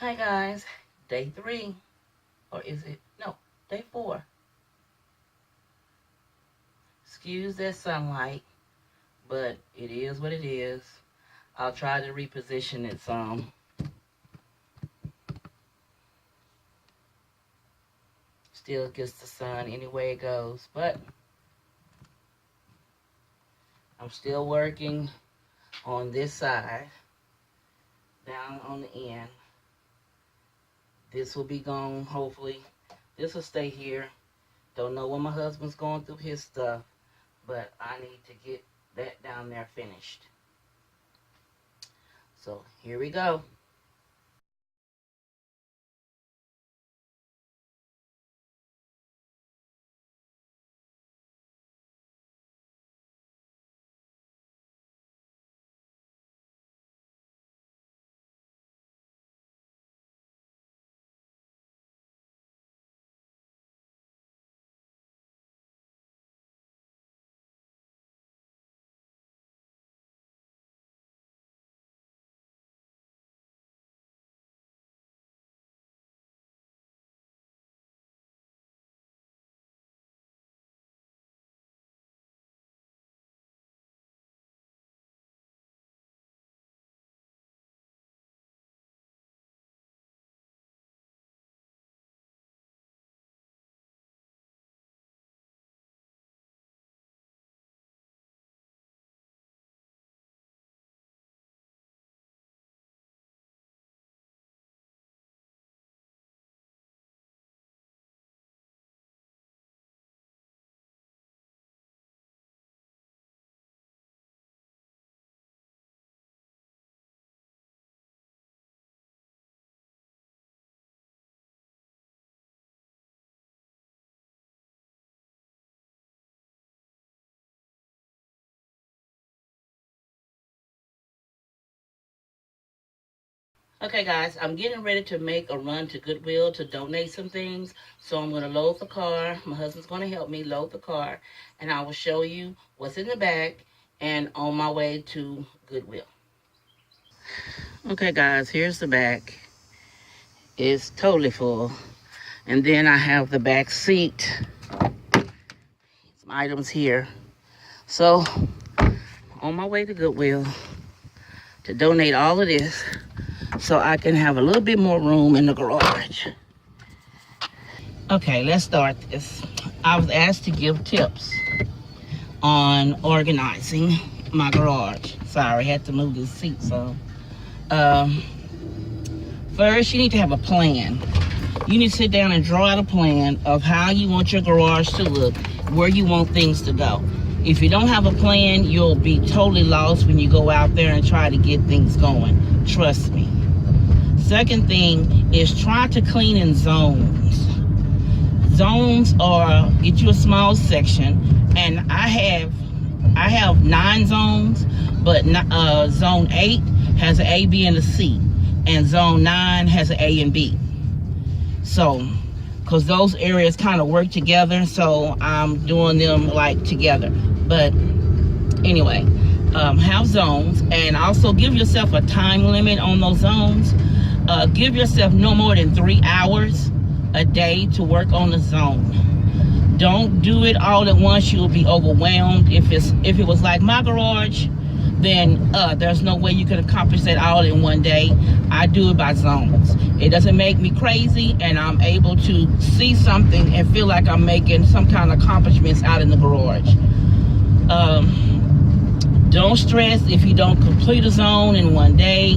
Hi guys, day 3, or is it? No, day 4. Excuse that sunlight, but it is what it is. I'll try to reposition it some. Still gets the sun any way it goes, but I'm still working on this side, down on the end. This will be gone, hopefully. This will stay here. Don't know when my husband's going through his stuff, but I need to get that down there finished. So here we go. Okay guys, I'm getting ready to make a run to Goodwill to donate some things. So I'm going to load the car. My husband's going to help me load the car. And I will show you what's in the back and on my way to Goodwill. Okay guys, here's the back. It's totally full. And then I have the back seat. Some items here. So, on my way to Goodwill to donate all of this so I can have a little bit more room in the garage. Okay, let's start this. I was asked to give tips on organizing my garage. Sorry, I had to move this seat some. First, you need to have a plan. You need to sit down and draw out a plan of how you want your garage to look, where you want things to go. If you don't have a plan, you'll be totally lost when you go out there and try to get things going. Trust me. Second thing is try to clean in zones. Zones are, get you a small section, and I have 9 zones, but zone 8 has an A, B, and a C, and zone 9 has an A and B. So, because those areas kind of work together, so I'm doing them like together. But anyway, have zones, and also give yourself a time limit on those zones. Give yourself no more than 3 hours a day to work on the zone. Don't do it all at once. You'll be overwhelmed. If it was like my garage, then there's no way you could accomplish that all in one day. I do it by zones. It doesn't make me crazy, and I'm able to see something and feel like I'm making some kind of accomplishments out in the garage. Don't stress if you don't complete a zone in one day.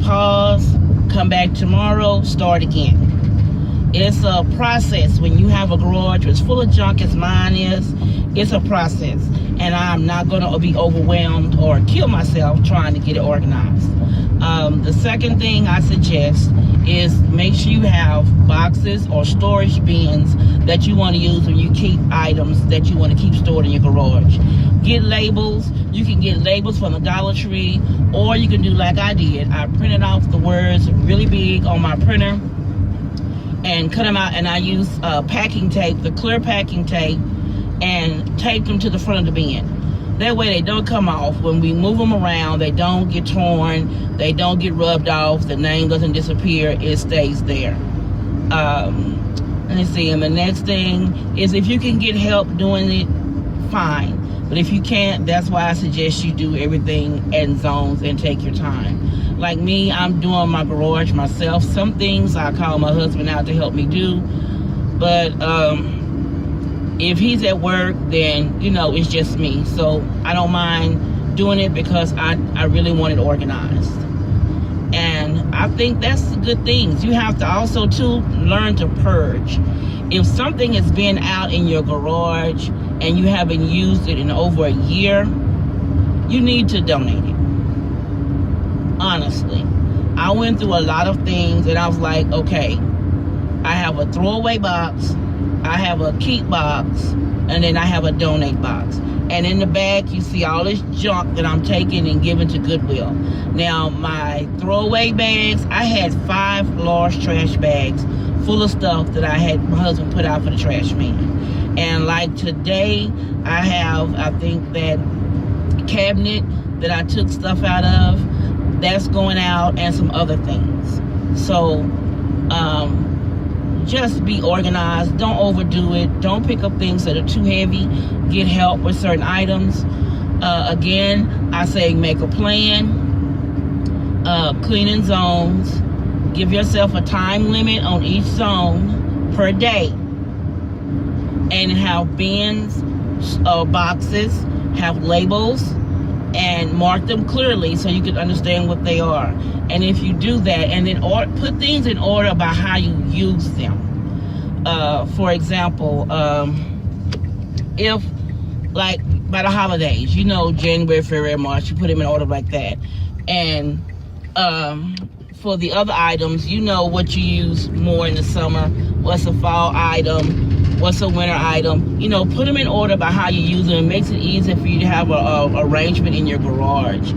Pause, come back tomorrow, start again. It's a process. When you have a garage that's full of junk as mine is, it's a process. And I'm not going to be overwhelmed or kill myself trying to get it organized. The second thing I suggest is make sure you have boxes or storage bins that you want to use when you keep items that you want to keep stored in your garage. Get labels. You can get labels from the Dollar Tree, or you can do like I did. I printed off the words really big on my printer and cut them out, and I use packing tape, the clear packing tape, and tape them to the front of the bin. That way they don't come off. When we move them around, they don't get torn, they don't get rubbed off, the name doesn't disappear, it stays there. Let me see, and the next thing is if you can get help doing it, fine. But if you can't, that's why I suggest you do everything in zones and take your time. Like me, I'm doing my garage myself. Some things I call my husband out to help me do, but if he's at work, then it's just me. So I don't mind doing it because I really want it organized. And I think that's good things. You have to also too learn to purge. If something has been out in your garage and you haven't used it in over a year, you need to donate it. Honestly, I went through a lot of things and I was like, okay, I have a throwaway box, I have a keep box, and then I have a donate box. And in the back, you see all this junk that I'm taking and giving to Goodwill. Now, my throwaway bags, I had 5 large trash bags full of stuff that I had my husband put out for the trash man. And like today, I have, I think that cabinet that I took stuff out of, that's going out, and some other things. So, just be organized. Don't overdo it. Don't pick up things that are too heavy. Get help with certain items. Again, I say make a plan. Cleaning zones. Give yourself a time limit on each zone per day. And have bins, boxes, have labels, and mark them clearly so you can understand what they are. And if you do that, and then put things in order about how you use them. For example, if like by the holidays, January, February, March, you put them in order like that. And for the other items, what you use more in the summer, what's a fall item, what's a winter item, put them in order by how you use them. It makes it easier for you to have a arrangement in your garage.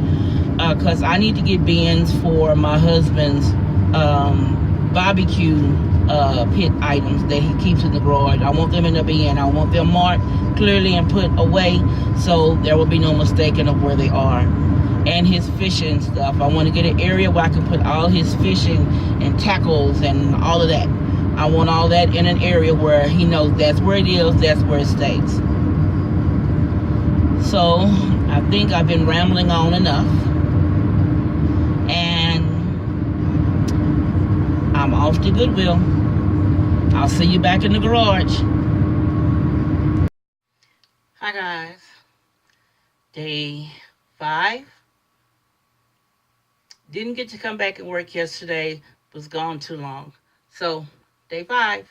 Because I need to get bins for my husband's barbecue pit items that he keeps in the garage. I want them in the bin. I want them marked clearly and put away so there will be no mistaking of where they are. And his fishing stuff, I want to get an area where I can put all his fishing and tackles and all of that. I want all that in an area where he knows that's where it is, that's where it stays. So I think I've been rambling on enough, and I'm off to Goodwill. I'll see you back in the garage. Hi guys, day 5. Didn't get to come back and work yesterday, was gone too long. So day 5.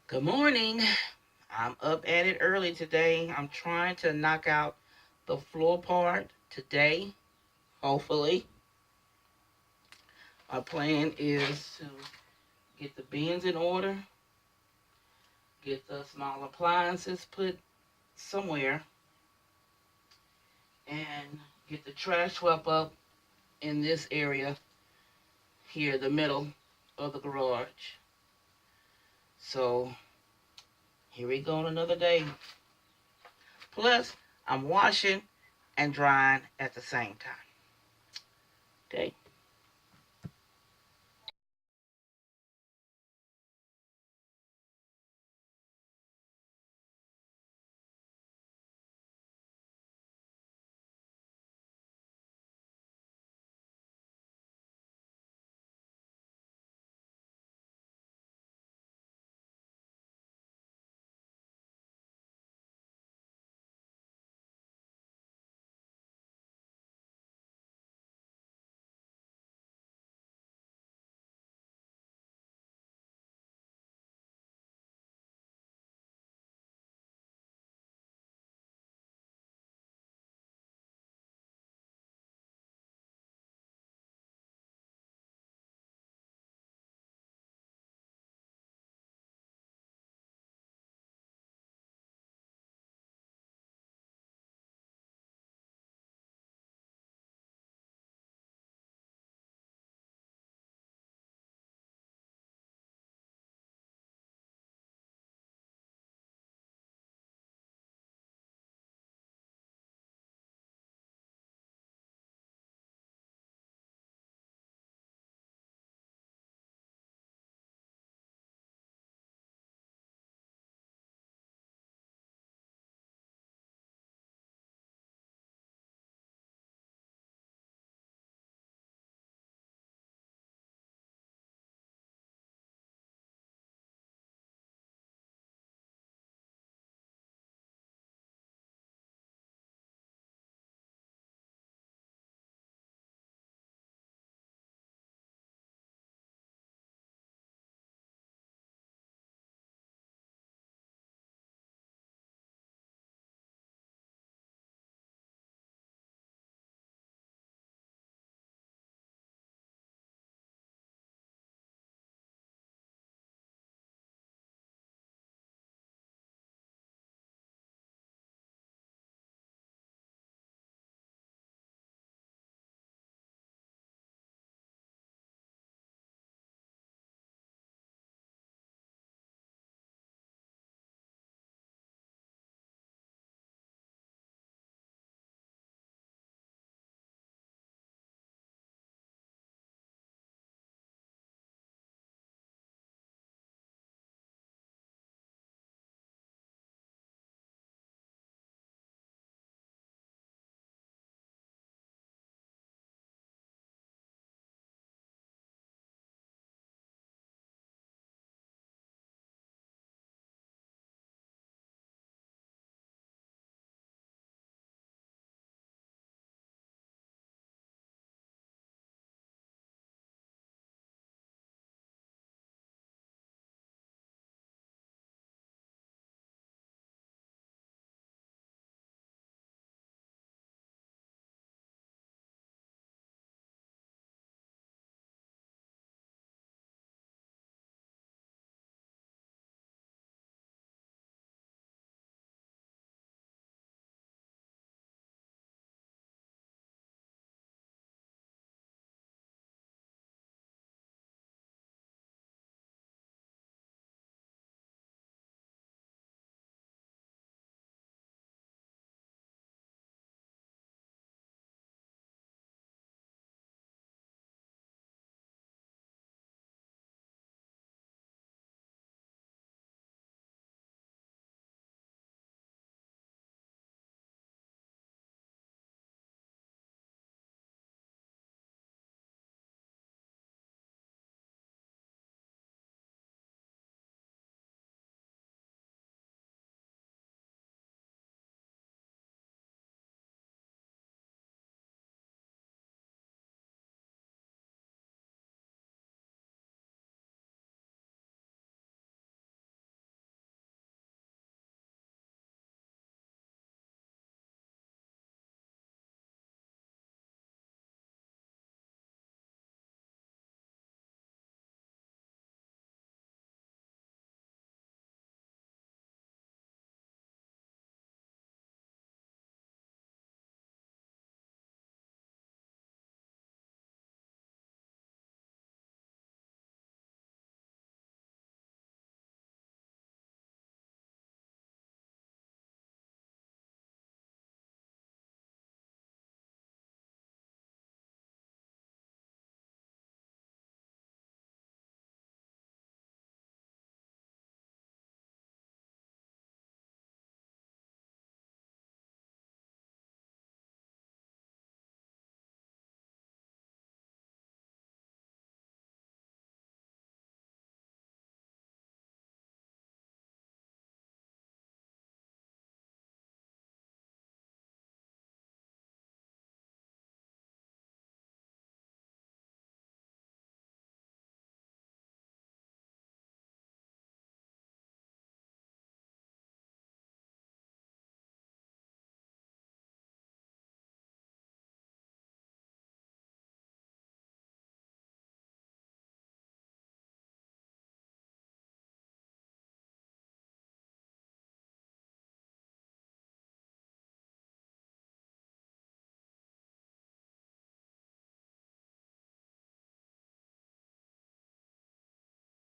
Good morning. I'm up at it early today. I'm trying to knock out the floor part today, hopefully. Our plan is to get the bins in order, get the small appliances put somewhere, and get the trash swept up in this area here, the middle of the garage. So here we go on another day. Plus, I'm washing and drying at the same time. Okay.